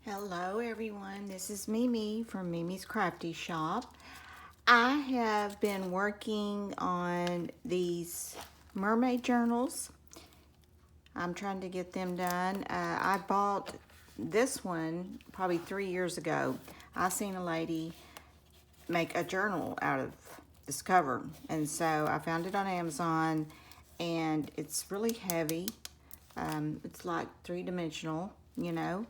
Hello everyone, this is Mimi from Mimi's Crafty Shop. I have been working on these mermaid journals. I'm trying to get them done. I bought this one probably 3 years ago. I seen a lady make a journal out of this cover, and so I found it on Amazon, and it's really heavy. It's like three-dimensional, you know.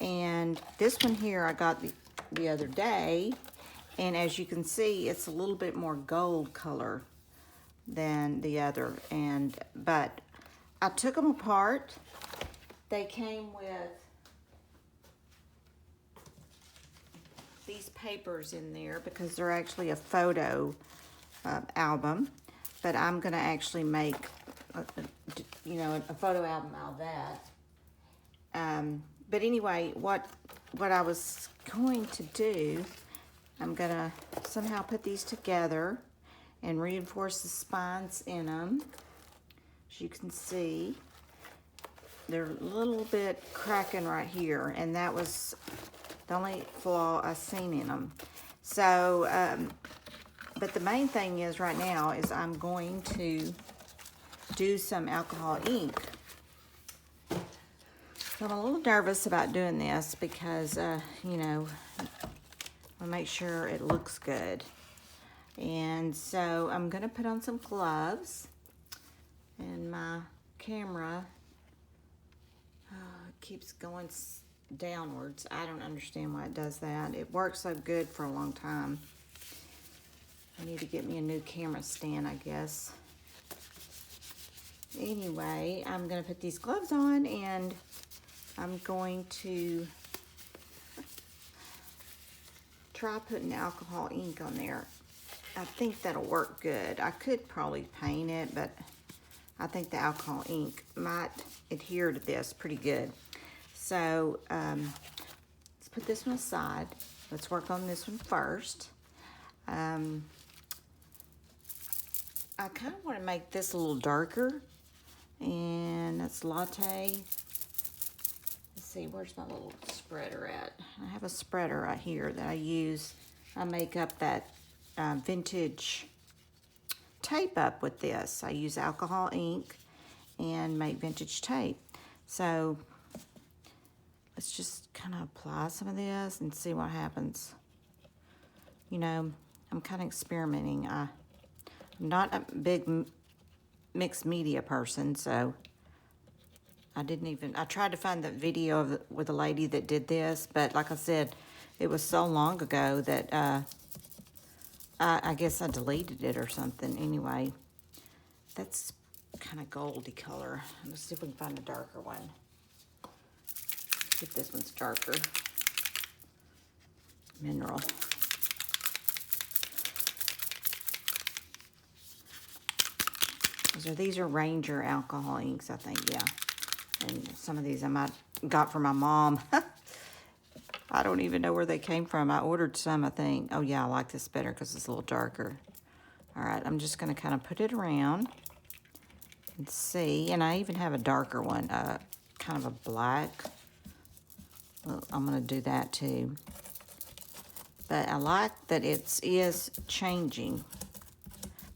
And this one here I got the other day, and as you can see, it's a little bit more gold color than the other. But I took them apart. They came with these papers in there because they're actually a photo album. But I'm gonna actually make a photo album out of that. But anyway, what I was going to do, I'm gonna somehow put these together and reinforce the spines in them. As you can see, they're a little bit cracking right here, and that was the only flaw I seen in them. So, but the main thing is right now is I'm going to do some alcohol ink. I'm a little nervous about doing this because, I want to make sure it looks good. And so I'm going to put on some gloves. And my camera keeps going downwards. I don't understand why it does that. It worked so good for a long time. I need to get me a new camera stand, I guess. Anyway, I'm going to put these gloves on, and I'm going to try putting alcohol ink on there. I think that'll work good. I could probably paint it, but I think the alcohol ink might adhere to this pretty good. So let's put this one aside. Let's work on this one first. I kind of want to make this a little darker, and that's latte. See, where's my little spreader at? I have a spreader right here that I use. I make up that vintage tape up with this. I use alcohol ink and make vintage tape. So let's just kind of apply some of this and see what happens. You know, I'm kind of experimenting. I'm not a big mixed media person, so I tried to find the video with a lady that did this, but like I said, it was so long ago that I guess I deleted it or something. Anyway, that's kind of goldy color. Let's see if we can find a darker one. See if this one's darker. Mineral. These are Ranger alcohol inks, I think, yeah. And some of these I might got from my mom. I don't even know where they came from. I ordered some, I think. Oh yeah, I like this better because it's a little darker. All right, I'm just gonna kind of put it around and see. And I even have a darker one, kind of a black. Well, I'm gonna do that too. But I like that it is changing,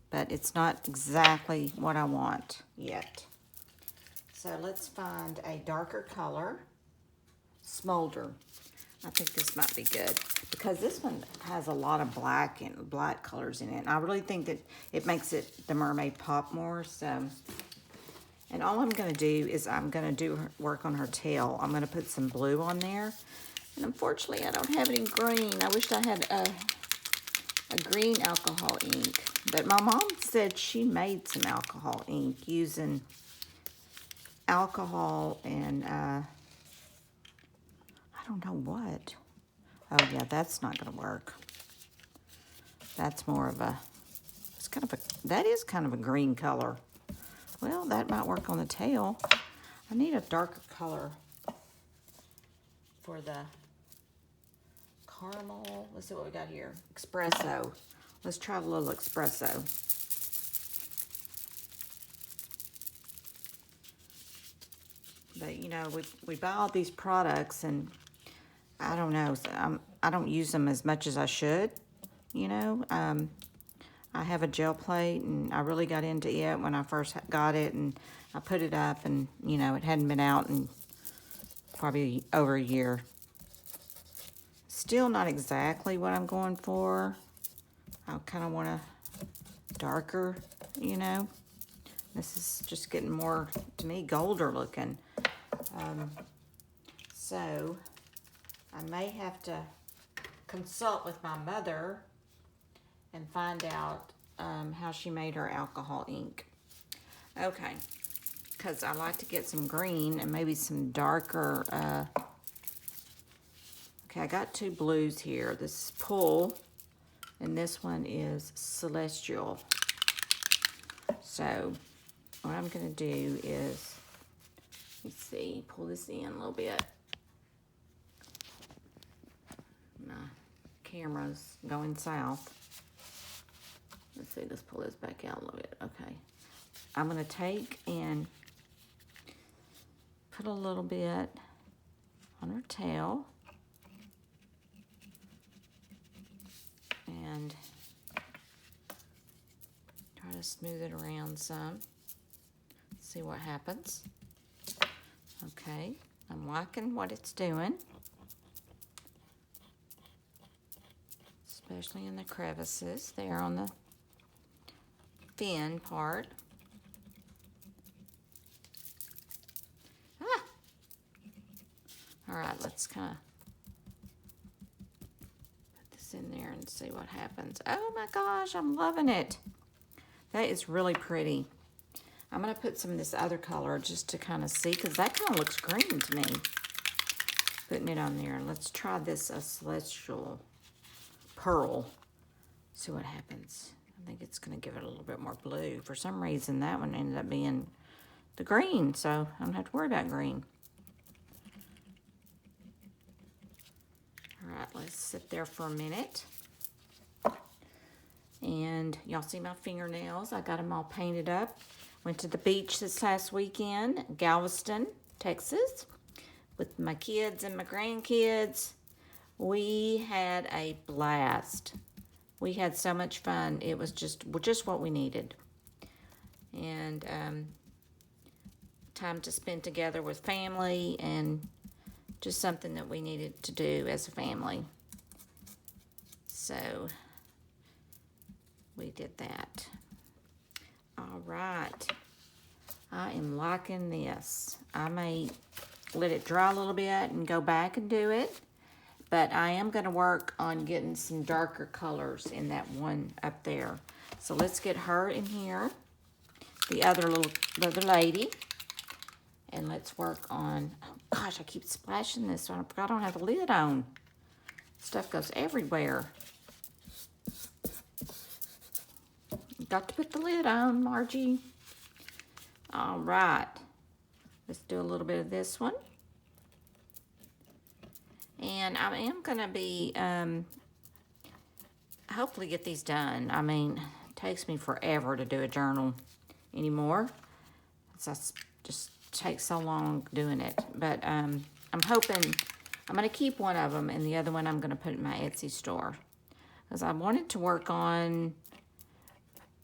but it's not exactly what I want yet. So let's find a darker color, Smolder. I think this might be good because this one has a lot of black and black colors in it. And I really think that it makes the mermaid pop more. So, and all I'm gonna do is I'm gonna do work on her tail. I'm gonna put some blue on there. And unfortunately, I don't have any green. I wish I had a green alcohol ink. But my mom said she made some alcohol ink using alcohol and I don't know what. Oh yeah, that's not gonna work. That's more of a, that is kind of a green color. Well, that might work on the tail. I need a darker color for the caramel. Let's see what we got here. Espresso. Let's try a little espresso. But you know, we buy all these products and I don't know. I don't use them as much as I should, you know. I have a gel plate, and I really got into it when I first got it, and I put it up, and, you know, it hadn't been out in probably over a year. Still not exactly what I'm going for. I kind of want a darker, you know. This is just getting more, to me, golder looking. So I may have to consult with my mother and find out how she made her alcohol ink. Okay, because I like to get some green and maybe some darker. Okay, I got two blues here. This is Pull, and this one is Celestial. So what I'm going to do is, let's see, pull this in a little bit. My camera's going south. Let's see, let's pull this back out a little bit. Okay. I'm going to take and put a little bit on her tail. And try to smooth it around some. See what happens. Okay, I'm liking what it's doing. Especially in the crevices there on the fin part. Ah! All right, let's kind of put this in there and see what happens. Oh my gosh, I'm loving it. That is really pretty. I'm going to put some of this other color just to kind of see, because that kind of looks green to me. Putting it on there. Let's try this Celestial Pearl. See what happens. I think it's going to give it a little bit more blue. For some reason, that one ended up being the green, so I don't have to worry about green. All right, let's sit there for a minute. And y'all see my fingernails. I got them all painted up. Went to the beach this last weekend, Galveston, Texas, with my kids and my grandkids. We had a blast. We had so much fun. It was just what we needed. And time to spend together with family, and just something that we needed to do as a family. So we did that. All right. I am liking this. I may let it dry a little bit and go back and do it, but I am going to work on getting some darker colors in that one up there. So let's get her in here, the other lady, and let's work on, oh gosh, I keep splashing this, so I don't have a lid on. Stuff goes everywhere. Got to put the lid on, Margie. All right. Let's do a little bit of this one. And I am going to be, hopefully get these done. I mean, it takes me forever to do a journal anymore. It just takes so long doing it. But I'm hoping, I'm going to keep one of them, and the other one I'm going to put in my Etsy store. Because I wanted to work on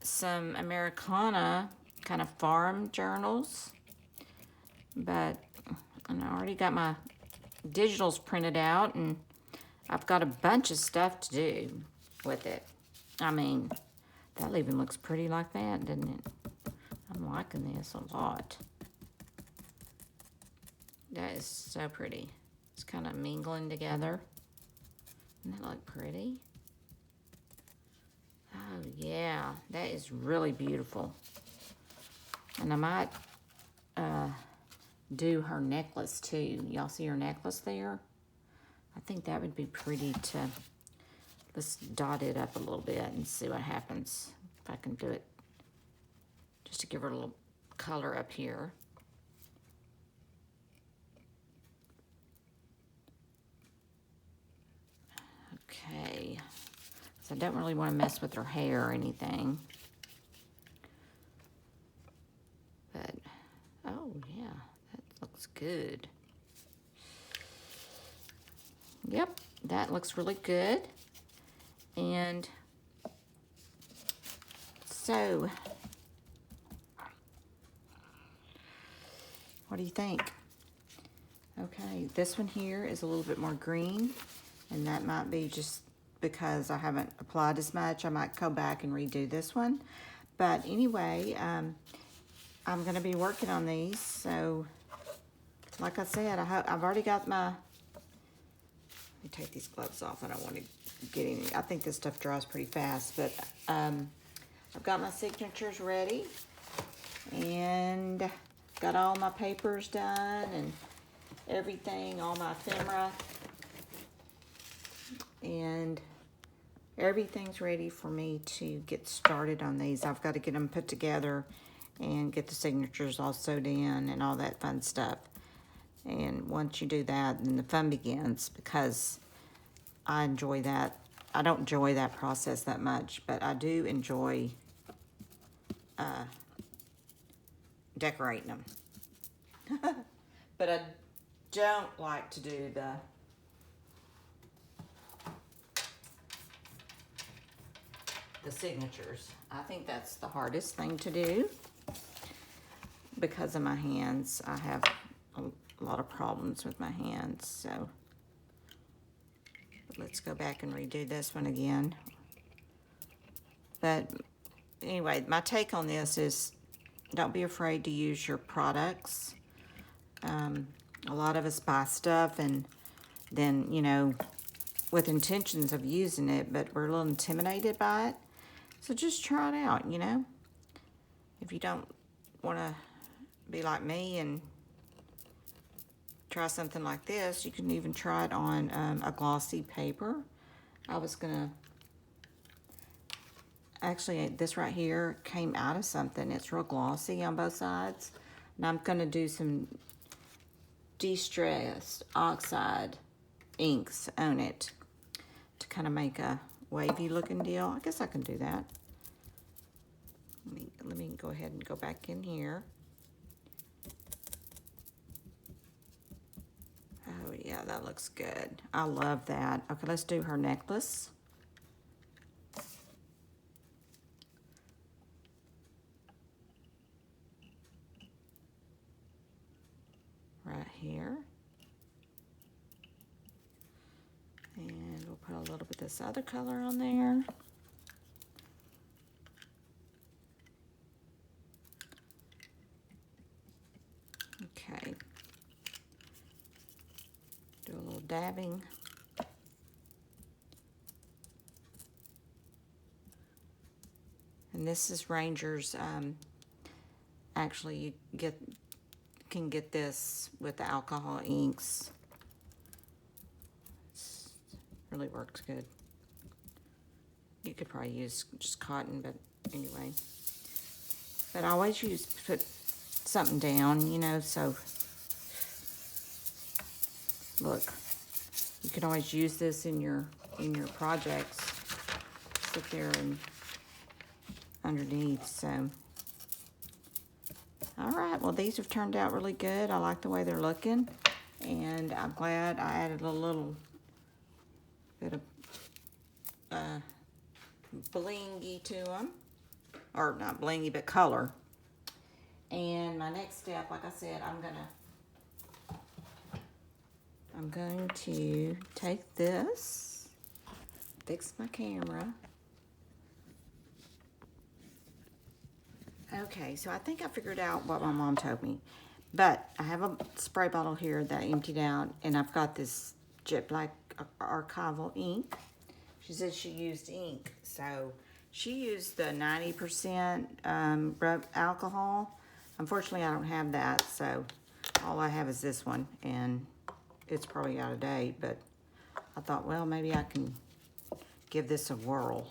some Americana kind of farm journals, but I already got my digitals printed out, and I've got a bunch of stuff to do with it. I mean, that even looks pretty like that, doesn't it? I'm liking this a lot. That is so pretty. It's kind of mingling together. Doesn't that look pretty? Oh yeah, that is really beautiful. And I might do her necklace too. Y'all see her necklace there? I think that would be pretty to, let's dot it up a little bit and see what happens. If I can do it, just to give her a little color up here. Okay, so I don't really want to mess with her hair or anything. But, oh yeah, that looks good. Yep, that looks really good. And so, what do you think? Okay, this one here is a little bit more green, and that might be just because I haven't applied as much. I might go back and redo this one. But anyway, I'm going to be working on these. So, like I said, I've already got my... Let me take these gloves off. I don't want to get any... I think this stuff dries pretty fast. But I've got my signatures ready. And got all my papers done and everything, all my ephemera. And everything's ready for me to get started on these. I've got to get them put together and get the signatures all sewed in and all that fun stuff. And once you do that, then the fun begins, because I enjoy that. I don't enjoy that process that much, but I do enjoy decorating them. But I don't like to do the signatures. I think that's the hardest thing to do because of my hands. I have a lot of problems with my hands, so let's go back and redo this one again. But anyway, my take on this is don't be afraid to use your products. A lot of us buy stuff and then, you know, with intentions of using it, but we're a little intimidated by it. So just try it out, you know. If you don't want to be like me and try something like this, you can even try it on a glossy paper. I was gonna, actually this right here came out of something. It's real glossy on both sides. And I'm gonna do some distressed oxide inks on it to kind of make a wavy looking deal. I guess I can do that. Let me go ahead and go back in here. Oh yeah, that looks good. I love that. Okay, let's do her necklace. Right here. And we'll put a little bit of this other color on there. Okay. Do a little dabbing. And this is Ranger's, actually you can get this with the alcohol inks. Really works good. You could probably use just cotton, but anyway. But I always put something down, you know, so look, you can always use this in your projects. Sit there and underneath, so. All right, well, these have turned out really good. I like the way they're looking, and I'm glad I added a little bit of blingy to them, or not blingy, but color. And my next step, like I said, I'm going to take this, fix my camera. Okay, so I think I figured out what my mom told me. But I have a spray bottle here that I emptied out, and I've got this jet black archival ink. She said she used ink, so she used the 90% rub alcohol. Unfortunately, I don't have that, so all I have is this one, and it's probably out of date, but I thought, well, maybe I can give this a whirl,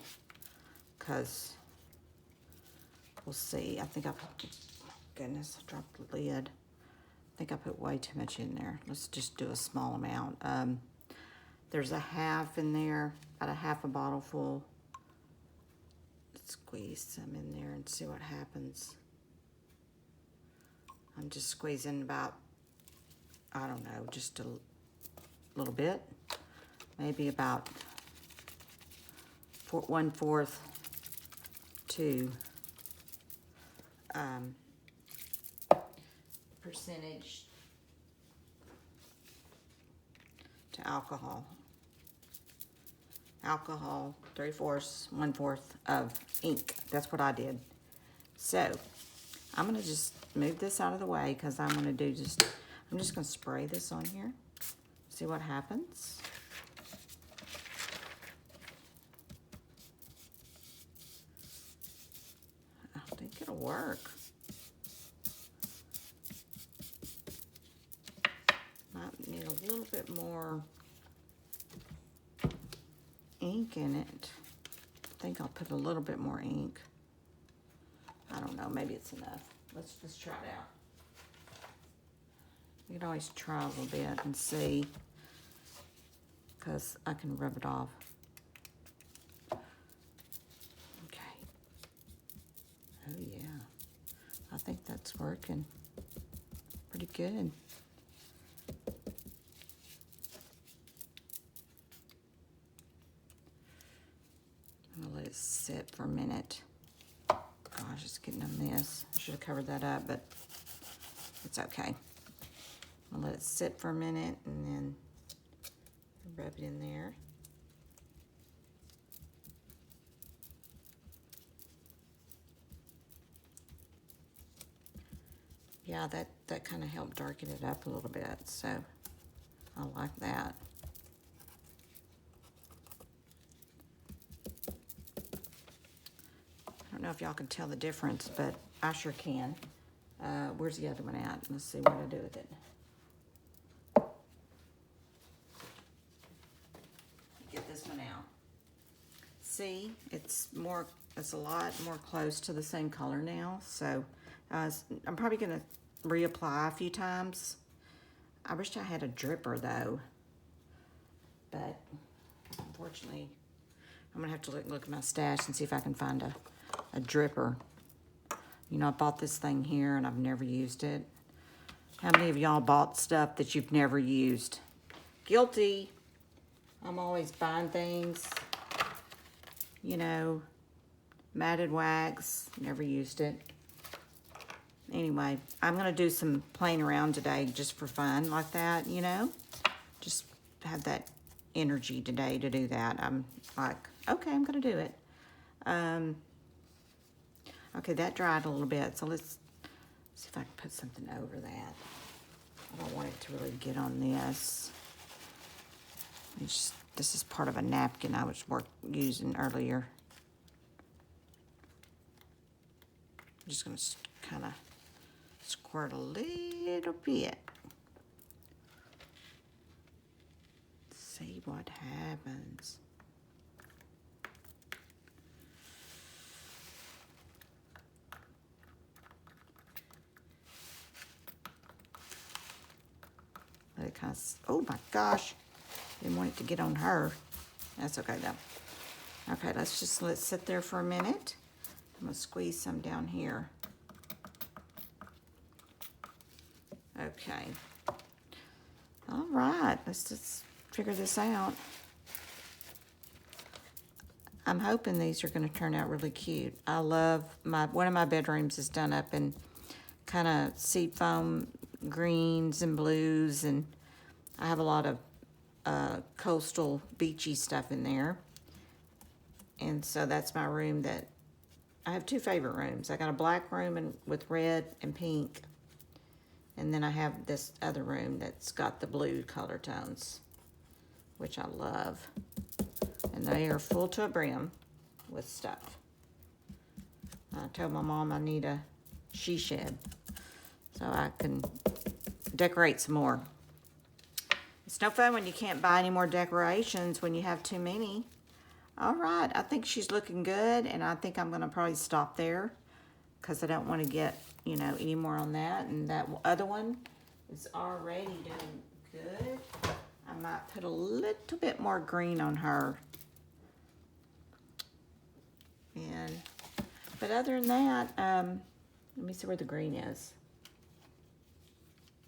because we'll see. I think I put, goodness, I dropped the lid. I think I put way too much in there. Let's just do a small amount. There's a half in there, about a half a bottle full. Let's squeeze some in there and see what happens. I'm just squeezing about, I don't know, just a little bit. maybe about 1/4 to percentage to alcohol. Alcohol, 3/4, 1/4 of ink. That's what I did. So I'm gonna just move this out of the way because I'm gonna do I'm just gonna spray this on here. See what happens. I think it'll work. Might need a little bit more ink in it. I think I'll put a little bit more ink. I don't know, maybe it's enough. Let's just try it out. You can always try a little bit and see, because I can rub it off. Okay. Oh yeah, I think that's working pretty good. I'm gonna let it sit for a minute. Gosh, it's getting a mess. I should have covered that up, but it's okay. I'll let it sit for a minute and then rub it in there. Yeah, that kind of helped darken it up a little bit, so I like that. I don't know if y'all can tell the difference, but I sure can. Where's the other one at? Let's see what I do with it. Get this one out. See, it's a lot more close to the same color now. So I'm probably gonna reapply a few times. I wish I had a dripper though, but unfortunately, I'm gonna have to look at my stash and see if I can find a dripper. You know, I bought this thing here and I've never used it. How many of y'all bought stuff that you've never used? Guilty. I'm always buying things, you know, matted wax, never used it. Anyway, I'm gonna do some playing around today just for fun like that, you know? Just have that energy today to do that. I'm like, okay, I'm gonna do it. Okay, that dried a little bit, so let's see if I can put something over that. I don't want it to really get on this. This is part of a napkin I was using earlier. I'm just gonna kind of squirt a little bit. See what happens. Let it kind of, oh my gosh. Didn't want it to get on her. That's okay though. Okay, let's let it sit there for a minute. I'm gonna squeeze some down here. Okay. All right, let's just figure this out. I'm hoping these are gonna turn out really cute. I love one of my bedrooms is done up in kind of seafoam greens and blues, and I have a lot of coastal beachy stuff in there. And so that's my room that I have two favorite rooms. I got a black room with red and pink. And then I have this other room that's got the blue color tones, which I love. And they are full to a brim with stuff. I told my mom I need a she shed so I can decorate some more. It's no fun when you can't buy any more decorations when you have too many. All right, I think she's looking good, and I think I'm gonna probably stop there because I don't want to get, you know, any more on that. And that other one is already doing good. I might put a little bit more green on her. But other than that, let me see where the green is.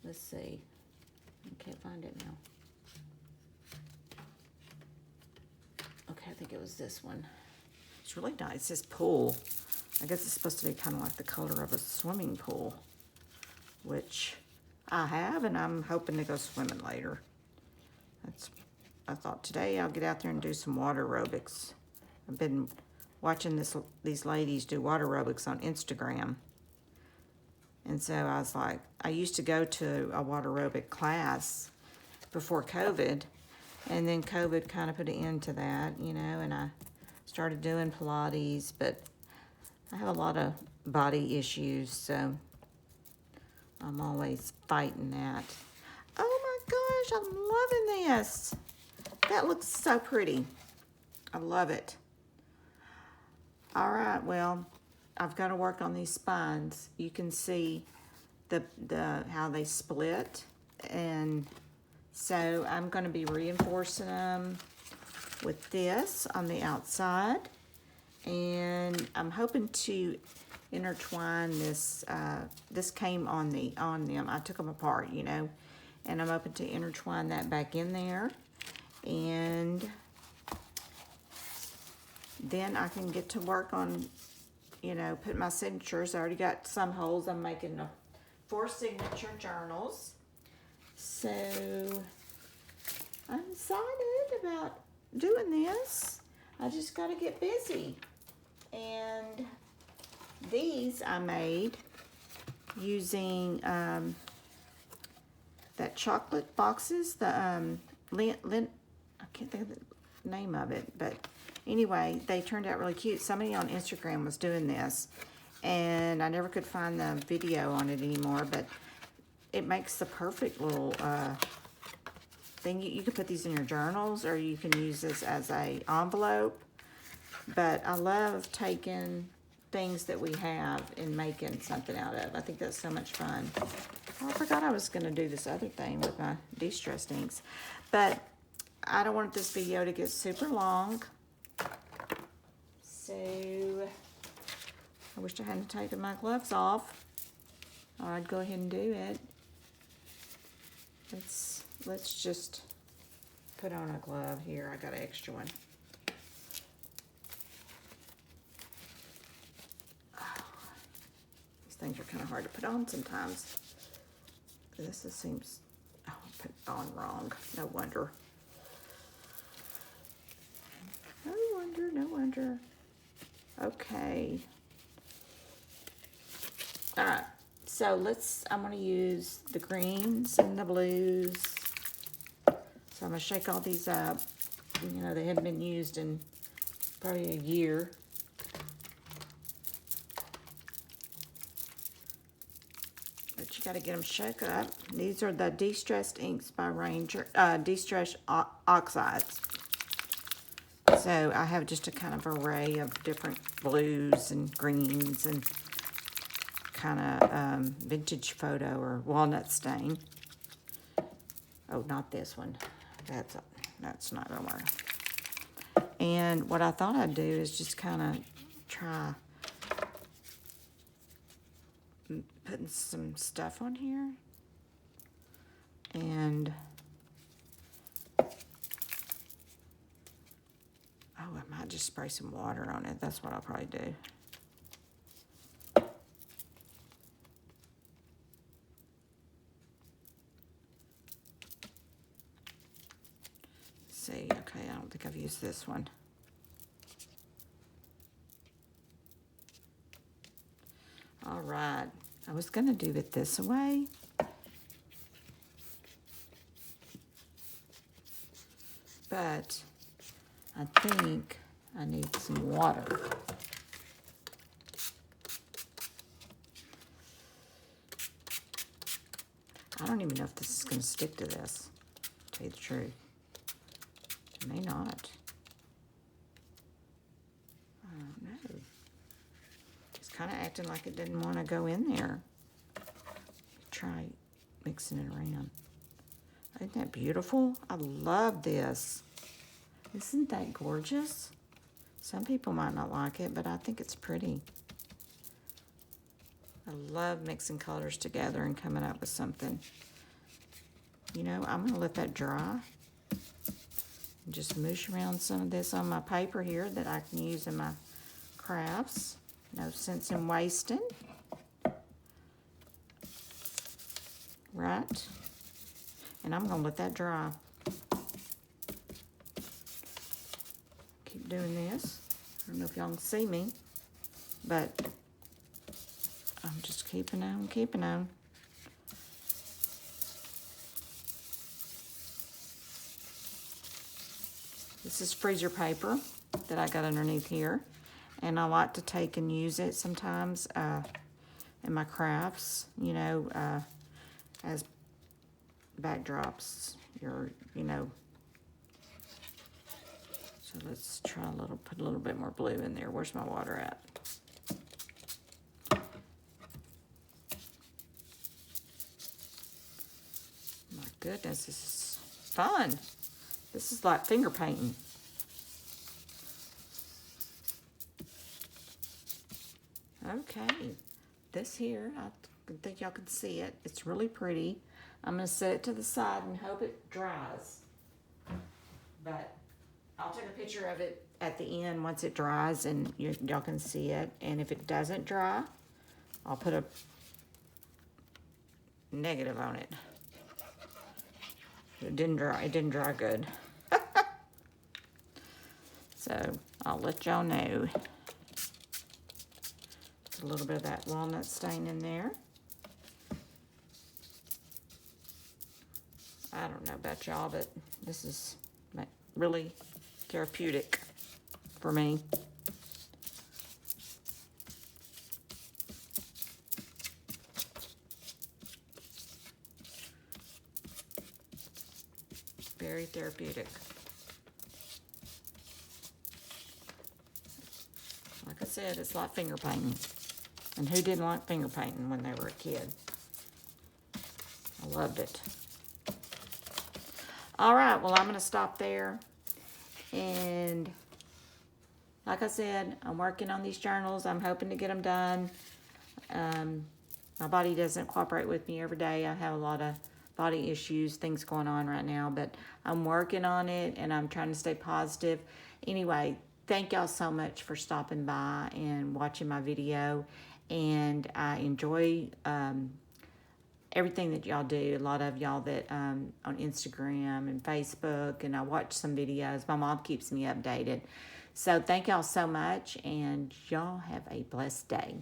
Let's see. I can't find it now. like it was this one. It's really nice. It says pool. I guess it's supposed to be kind of like the color of a swimming pool, which I have, and I'm hoping to go swimming later. I thought today I'll get out there and do some water aerobics. I've been watching these ladies do water aerobics on Instagram. And so I was like, I used to go to a water aerobic class before COVID, and then COVID kind of put an end to that, you know, and I started doing Pilates, but I have a lot of body issues, so I'm always fighting that. Oh my gosh, I'm loving this. That looks so pretty. I love it. All right, well, I've got to work on these spines. You can see how they split, and so I'm going to be reinforcing them with this on the outside, and I'm hoping to intertwine this. This came on them. I took them apart, you know, and I'm hoping to intertwine that back in there, and then I can get to work on, you know, putting my signatures. I already got some holes. I'm making 4 signature journals. So I'm excited about doing this. I just got to get busy. And these I made using that chocolate boxes, the I can't think of the name of it, but anyway, they turned out really cute. Somebody on Instagram was doing this, and I never could find the video on it anymore, but it makes the perfect little thing. You can put these in your journals, or you can use this as a envelope. But I love taking things that we have and making something out of. I think that's so much fun. Oh, I forgot I was going to do this other thing with my de-stressed inks. But I don't want this video to get super long. So I wish I hadn't taken my gloves off, or I'd go ahead and do it. Let's just put on a glove here. I got an extra one. Oh, these things are kind of hard to put on sometimes. This just seems, oh, I put it on wrong. No wonder. No wonder, no wonder. Okay. All right. So I'm going to use the greens and the blues. So I'm going to shake all these up. You know, they haven't been used in probably a year. But you got to get them shook up. These are the De-Stressed Inks by Ranger, De-Stressed Oxides. So I have just a kind of array of different blues and greens and kind of vintage photo or walnut stain. Oh, not this one. That's not gonna work. And what I thought I'd do is just kind of try putting some stuff on here. And oh, I might just spray some water on it. That's what I'll probably do. See, okay, I don't think I've used this one. All right, I was gonna do it this way. But I think I need some water. I don't even know if this is gonna stick to this, to tell you the truth. It may not. I don't know. It's kind of acting like it didn't want to go in there. Try mixing it around. Isn't that beautiful? I love this. Isn't that gorgeous? Some people might not like it, but I think it's pretty. I love mixing colors together and coming up with something. You know, I'm going to let that dry. Just moosh around some of this on my paper here that I can use in my crafts. No sense in wasting. Right? And I'm gonna let that dry. Keep doing this. I don't know if y'all can see me, but I'm just keeping on, keeping on. This is freezer paper that I got underneath here, and I like to take and use it sometimes in my crafts, you know, as backdrops, you know. So let's try put a little bit more blue in there. Where's my water at? My goodness, this is fun. This is like finger painting. Okay, this here, I think y'all can see it. It's really pretty. I'm gonna set it to the side and hope it dries. But I'll take a picture of it at the end once it dries and y'all can see it. And if it doesn't dry, I'll put a negative on it. It didn't dry good. So I'll let y'all know. There's a little bit of that walnut stain in there. I don't know about y'all, but this is really therapeutic for me. Very therapeutic. Like I said, it's like finger painting. And who didn't like finger painting when they were a kid? I loved it. All right, well, I'm going to stop there. And like I said, I'm working on these journals. I'm hoping to get them done. My body doesn't cooperate with me every day. I have a lot of body issues, things going on right now, but I'm working on it and I'm trying to stay positive. Anyway, thank y'all so much for stopping by and watching my video. And I enjoy everything that y'all do. A lot of y'all that on Instagram and Facebook, and I watch some videos. My mom keeps me updated. So thank y'all so much, and y'all have a blessed day.